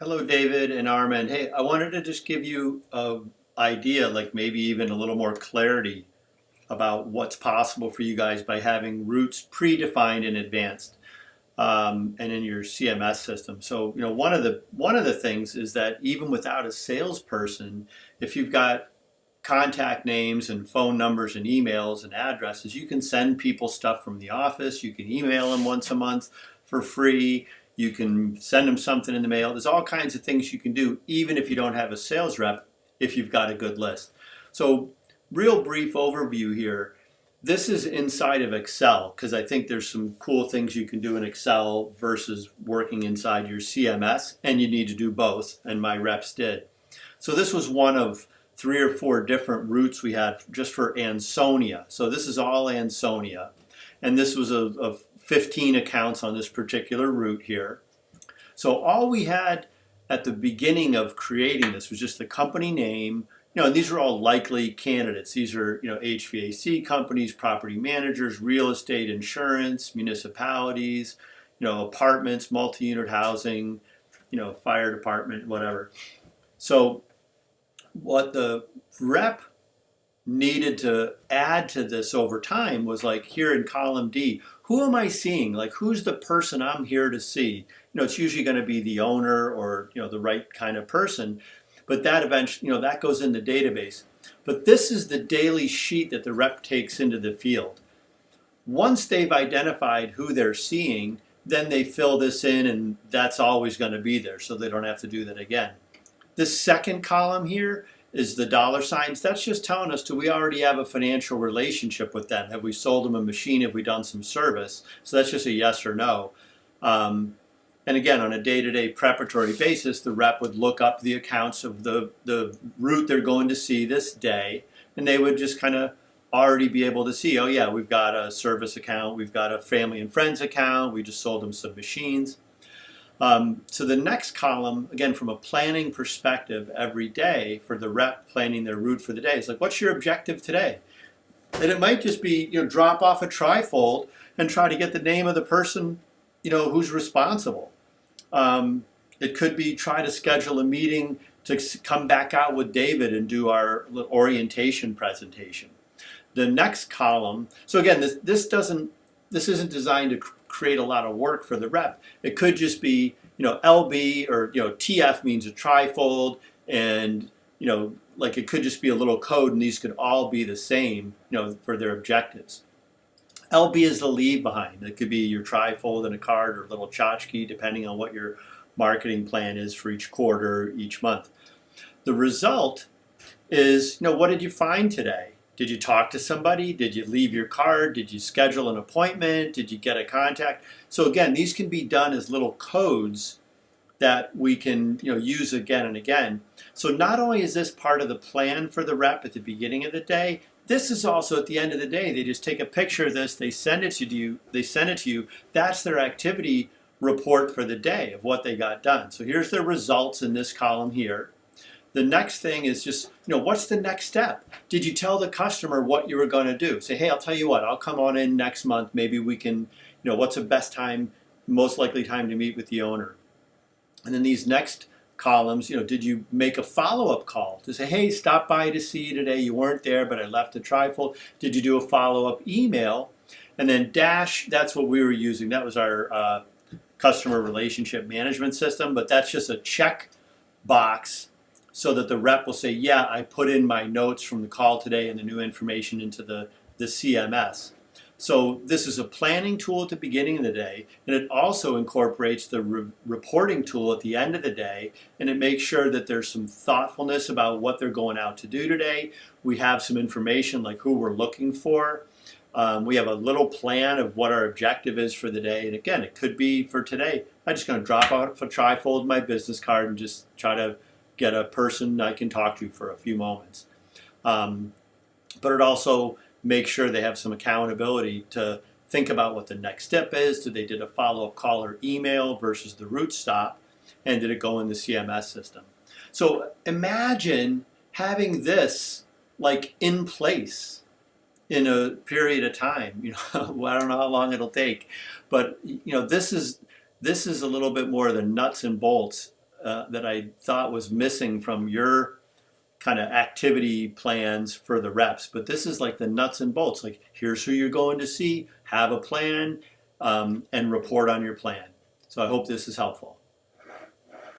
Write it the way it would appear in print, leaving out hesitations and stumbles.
Hello, David and Armin. Hey, I wanted to just give you an idea, like maybe even a little more clarity about what's possible for you guys by having routes predefined in advance and in your CMS system. So, one of the things is that even without a salesperson, if you've got contact names and phone numbers and emails and addresses, you can send people stuff from the office. You can email them once a month for free. You can send them something in the mail. There's all kinds of things you can do, even if you don't have a sales rep, if you've got a good list. So, real brief overview here. This is inside of Excel because I think there's some cool things you can do in Excel versus working inside your CMS, and you need to do both, and my reps did. So this was one of 3 or 4 different routes we had just for Ansonia. So this is all Ansonia. And this was a 15 accounts on this particular route here. So all we had at the beginning of creating this was just the company name. And these are all likely candidates. These are, HVAC companies, property managers, real estate, insurance, municipalities, apartments, multi-unit housing, fire department, whatever. So what the rep needed to add to this over time was like here in column D, who am I seeing? Like who's the person I'm here to see? It's usually going to be the owner or, the right kind of person, but that eventually, that goes in the database. But this is the daily sheet that the rep takes into the field. Once they've identified who they're seeing, then they fill this in and that's always going to be there so they don't have to do that again. This second column here is the dollar signs. That's just telling us, do we already have a financial relationship with them? Have we sold them a machine? Have we done some service? So that's just a yes or no. And again, on a day-to-day preparatory basis, the rep would look up the accounts of the route they're going to see this day, and they would just kind of already be able to see, oh yeah, we've got a service account, we've got a family and friends account, we just sold them some machines. So the next column, again, from a planning perspective, every day for the rep planning their route for the day, is like, what's your objective today? And it might just be, drop off a trifold and try to get the name of the person, who's responsible. It could be try to schedule a meeting to come back out with David and do our orientation presentation. The next column, so again, this isn't designed to create a lot of work for the rep. It could just be, LB or, TF means a trifold, and, like it could just be a little code and these could all be the same, for their objectives. LB is the leave behind. It could be your trifold and a card or a little tchotchke, depending on what your marketing plan is for each quarter, each month. The result is, what did you find today? Did you talk to somebody? Did you leave your card? Did you schedule an appointment? Did you get a contact? So again, these can be done as little codes that we can use again and again. So not only is this part of the plan for the rep at the beginning of the day, this is also at the end of the day. They just take a picture of this, they send it to you. That's their activity report for the day of what they got done. So here's their results in this column here. The next thing is just, what's the next step? Did you tell the customer what you were going to do? Say, hey, I'll tell you what, I'll come on in next month. Maybe we can, what's the best time, most likely time to meet with the owner? And then these next columns, did you make a follow-up call to say, hey, stop by to see you today. You weren't there, but I left a trifold. Did you do a follow-up email? And then dash, that's what we were using. That was our customer relationship management system, but that's just a check box so that the rep will say, yeah, I put in my notes from the call today and the new information into the CMS. So this is a planning tool at the beginning of the day, and it also incorporates the reporting tool at the end of the day, and it makes sure that there's some thoughtfulness about what they're going out to do today. We have some information like who we're looking for. We have a little plan of what our objective is for the day, and again, it could be for today, I'm just going to drop off a trifold my business card and just try to get a person I can talk to for a few moments. But it also makes sure they have some accountability to think about what the next step is. Did they did a follow-up call or email versus the route stop? And did it go in the CMS system? So imagine having this like in place in a period of time. I don't know how long it'll take, but this is a little bit more of the nuts and bolts that I thought was missing from your kind of activity plans for the reps. But this is like the nuts and bolts. Like, here's who you're going to see, have a plan, and report on your plan. So I hope this is helpful.